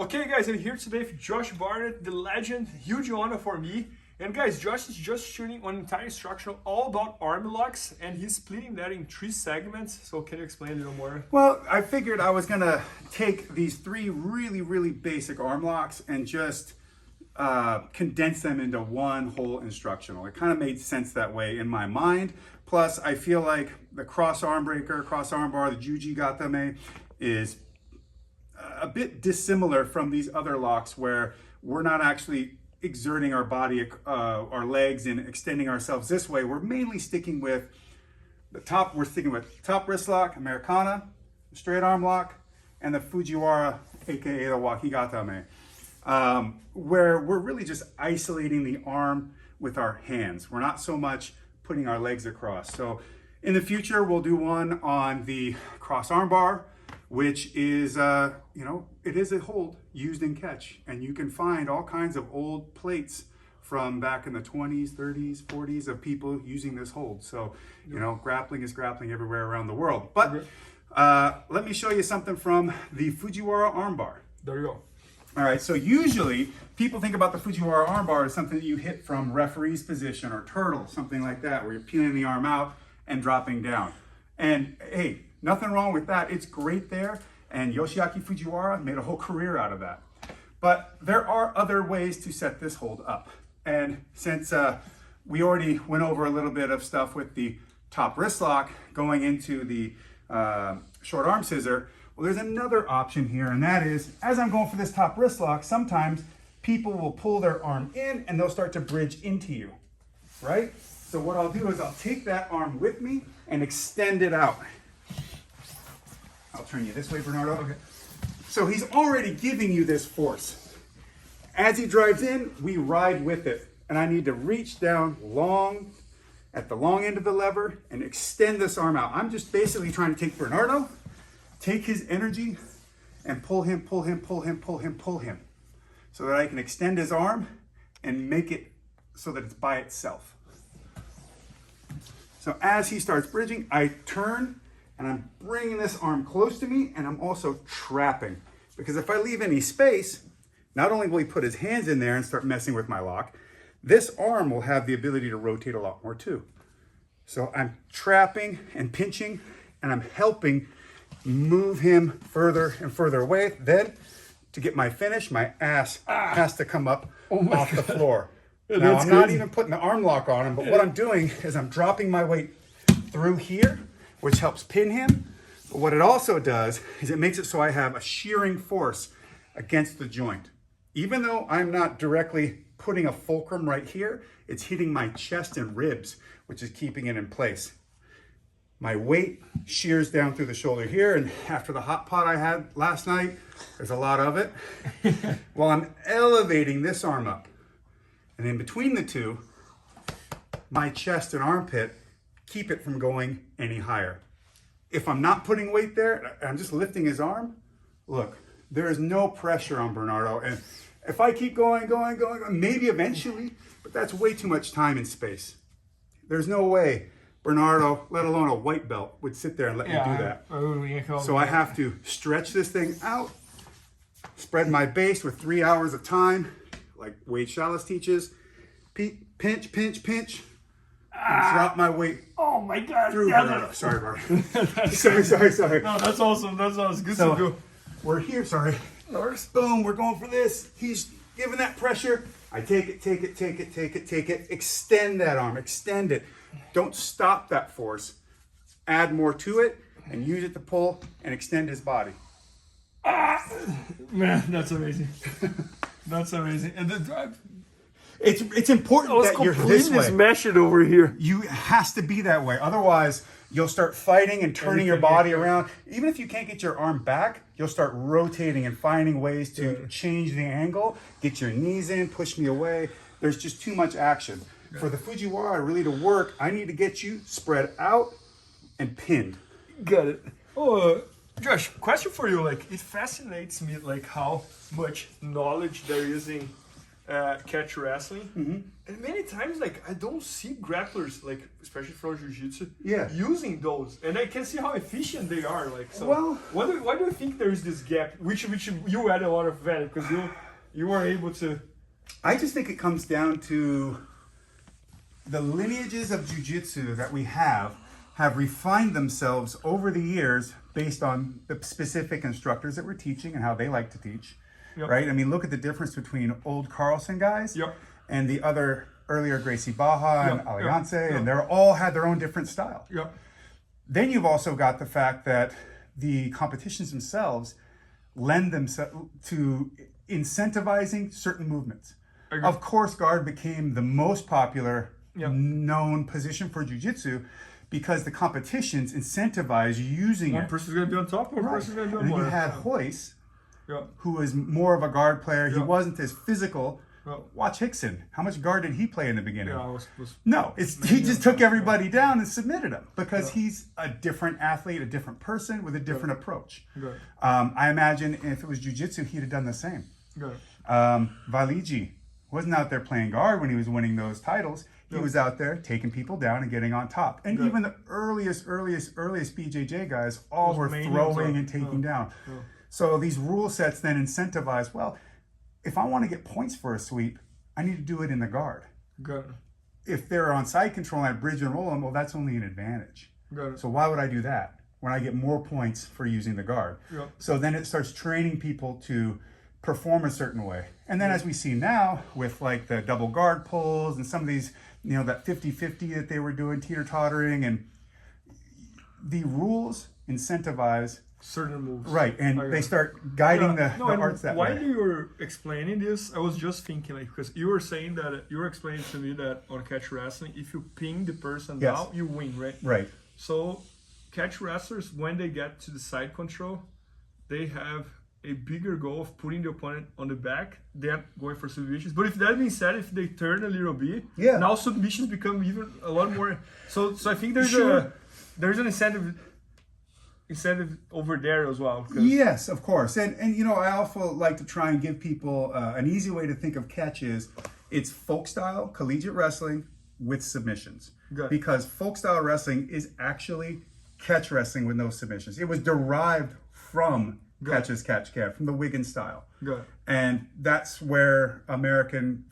Okay guys, I'm here today with Josh Barnett, the legend. Huge honor for me. And guys, Josh is just shooting an entire instructional all about arm locks, and he's splitting that in 3 segments. So can you explain a little more? Well, I figured I was gonna take these 3 really basic arm locks and just condense them into one whole instructional. It kind of made sense that way in my mind. Plus, I feel like the cross arm breaker, cross arm bar, the Juiz de Fora is a bit dissimilar from these other locks where we're not actually exerting our body, our legs, and extending ourselves this way. We're mainly sticking with the top. We're sticking with top wrist lock, Americana, straight arm lock, and the Fujiwara, aka the Wakigatame, where we're really just isolating the arm with our hands. We're not so much putting our legs across. So in the future, we'll do one on the cross arm bar, which is, it is a hold used in catch. And you can find all kinds of old plates from back in the 20s, 30s, 40s of people using this hold. So, grappling is grappling everywhere around the world. But let me show you something from the Fujiwara Armbar. There you go. All right, so usually people think about the Fujiwara Armbar as something that you hit from referee's position or turtle, something like that, where you're peeling the arm out and dropping down. And hey, nothing wrong with that. It's great there. And Yoshiaki Fujiwara made a whole career out of that. But there are other ways to set this hold up. And since we already went over a little bit of stuff with the top wrist lock going into the short arm scissor, well, there's another option here. And that is, as I'm going for this top wrist lock, sometimes people will pull their arm in and they'll start to bridge into you, right? So what I'll do is I'll take that arm with me and extend it out. I'll turn you this way, Bernardo. Okay. So he's already giving you this force. As he drives in, we ride with it. And I need to reach down at the long end of the lever and extend this arm out. I'm just basically trying to take Bernardo, take his energy, and pull him, so that I can extend his arm and make it so that it's by itself. So as he starts bridging, I turn and I'm bringing this arm close to me, and I'm also trapping. Because if I leave any space, not only will he put his hands in there and start messing with my lock, this arm will have the ability to rotate a lot more too. So I'm trapping and pinching, and I'm helping move him further and further away. Then, to get my finish, my ass has to come up off the floor. Now, I'm not even putting the arm lock on him, but what I'm doing is I'm dropping my weight through here, which helps pin him. But what it also does is it makes it so I have a shearing force against the joint. Even though I'm not directly putting a fulcrum right here, it's hitting my chest and ribs, which is keeping it in place. My weight shears down through the shoulder here, and after the hot pot I had last night, there's a lot of it. While I'm elevating this arm up. And in between the two, my chest and armpit keep it from going any higher. If I'm not putting weight there, I'm just lifting his arm, look, there is no pressure on Bernardo. And if I keep going, maybe eventually, but that's way too much time and space. There's no way Bernardo, let alone a white belt, would sit there and let me do that. So I have to stretch this thing out, spread my base with 3 hours of time, like Wade Chalice teaches, pinch, and drop my weight. Oh my God. Through Bernardo. Sorry, Bernardo. sorry. No, that's awesome. That's awesome. Good to go. We're here, Boom, we're going for this. He's giving that pressure. I take it. Extend that arm, extend it. Don't stop that force. Add more to it and use it to pull and extend his body. Man, that's amazing. That's amazing. And the drive. It's important that you're this way. Smash it over here. You has to be that way. Otherwise, you'll start fighting and turning your body around. Even if you can't get your arm back, you'll start rotating and finding ways to change the angle, get your knees in, push me away. There's just too much action. For the Fujiwara really to work, I need to get you spread out and pinned. Got it. Oh, Josh, question for you. Like, it fascinates me, like, how much knowledge there is in catch wrestling, and many times like I don't see grapplers like, especially from jiu-jitsu, using those, and I can see how efficient they are. Like, so why do you think there is this gap? Which you add a lot of value because you are able to. I just think it comes down to the lineages of jiu-jitsu that we have refined themselves over the years based on the specific instructors that we're teaching and how they like to teach. Right? I mean, look at the difference between old Carlson guys and the other earlier Gracie Baja and Alianza, and they're all had their own different style. Then you've also got the fact that the competitions themselves lend themselves to incentivizing certain movements. Of course, guard became the most popular known position for jiu-jitsu because the competitions incentivize using one person's going to be on top, one person's going to be on bottom. You had Hoyce, who was more of a guard player. He wasn't as physical. Watch Hickson. How much guard did he play in the beginning? He just took everybody down and submitted him because he's a different athlete, a different person with a different approach. I imagine if it was jiu-jitsu, he'd have done the same. Valigi wasn't out there playing guard when he was winning those titles. He was out there taking people down and getting on top. And even the earliest BJJ guys all were throwing and taking down. So these rule sets then incentivize, well, if I want to get points for a sweep, I need to do it in the guard. If they're on side control and I bridge and roll them, well, that's only an advantage. So why would I do that when I get more points for using the guard? So then it starts training people to perform a certain way. And then as we see now with like the double guard pulls and some of these, that 50-50 that they were doing, teeter-tottering, and the rules incentivize certain moves. And they start guiding the arts that way. While you were explaining this, I was just thinking, like, because you were saying that, you were explaining to me that on catch wrestling, if you pin the person down, you win, right? So catch wrestlers, when they get to the side control, they have a bigger goal of putting the opponent on the back than going for submissions. But if that being said, if they turn a little bit, now submissions become even a lot more. So I think there's an incentive over there as well. Yes, of course. And I also like to try and give people an easy way to think of catch is it's folk style collegiate wrestling with submissions. Because folk style wrestling is actually catch wrestling with no submissions. It was derived from catch as catch can, from the Wiggins style. And that's where American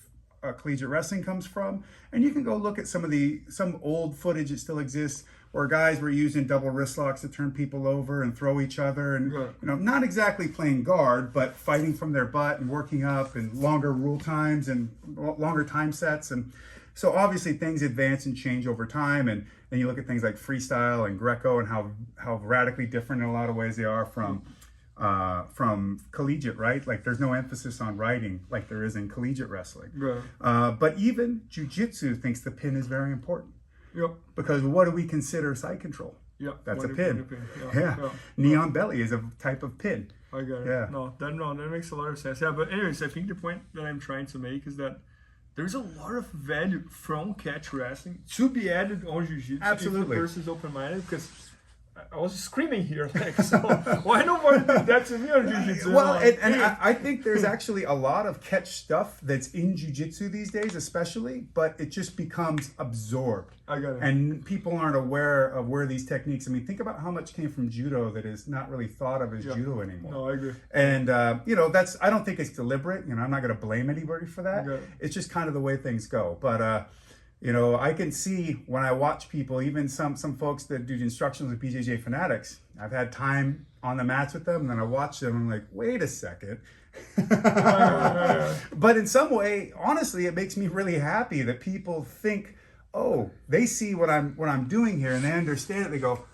collegiate wrestling comes from. And you can go look at some old footage that still exists where guys were using double wrist locks to turn people over and throw each other, and not exactly playing guard, but fighting from their butt and working up, and longer rule times and longer time sets. And so obviously things advance and change over time, and you look at things like freestyle and Greco and how radically different in a lot of ways they are from collegiate, right? Like there's no emphasis on writing like there is in collegiate wrestling. But even jiu-jitsu thinks the pin is very important. Because what do we consider side control? That's a pin. Neon belly is a type of pin. I got it. No, that makes a lot of sense. But anyways, I think the point that I'm trying to make is that there's a lot of value from catch wrestling to be added on jiu-jitsu. Absolutely. If the person's open-minded, because I was screaming here, like, so why nobody did that to me on jiu-jitsu? Well, I think there's actually a lot of catch stuff that's in jiu-jitsu these days, especially, but it just becomes absorbed. I got it. And people aren't aware of where these techniques, I mean, think about how much came from judo that is not really thought of as judo anymore. No, I agree. And, I don't think it's deliberate. I'm not going to blame anybody for that. It's just kind of the way things go. But, I can see when I watch people, even some folks that do instructions with BJJ fanatics, I've had time on the mats with them, and then I watch them, and I'm like, wait a second. But in some way, honestly, it makes me really happy that people think, oh, they see what I'm doing here, and they understand it. They go,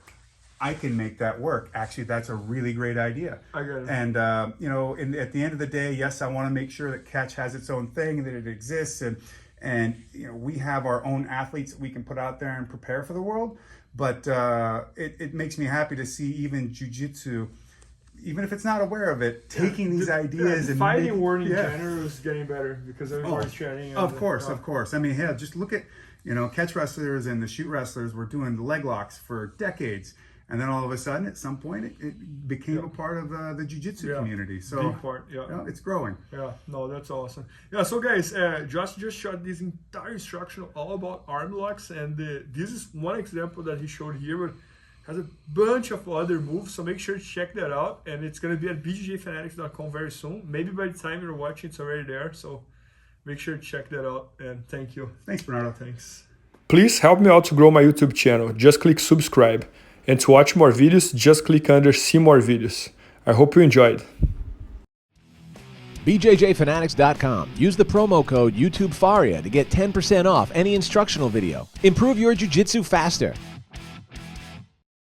I can make that work. Actually, that's a really great idea. I got it. And, at the end of the day, yes, I want to make sure that catch has its own thing and that it exists. And we have our own athletes that we can put out there and prepare for the world. But it makes me happy to see even jiu-jitsu, even if it's not aware of it, taking these ideas and fighting word in general is getting better because everybody's training. Of course. I mean, just look at catch wrestlers and the shoot wrestlers were doing the leg locks for decades. And then all of a sudden, at some point, it became a part of the jiu-jitsu community. So big part, it's growing. Yeah, no, that's awesome. Yeah, so guys, Josh just shot this entire instruction all about arm locks, and this is one example that he showed here, but has a bunch of other moves, so make sure to check that out. And it's going to be at bjjfanatics.com very soon. Maybe by the time you're watching, it's already there, so make sure to check that out, and thank you. Thanks, Bernardo. Thanks. Please help me out to grow my YouTube channel. Just click subscribe. And to watch more videos, just click under see more videos. I hope you enjoyed. BJJFanatics.com. Use the promo code YouTubeFaria to get 10% off any instructional video. Improve your jiu-jitsu faster.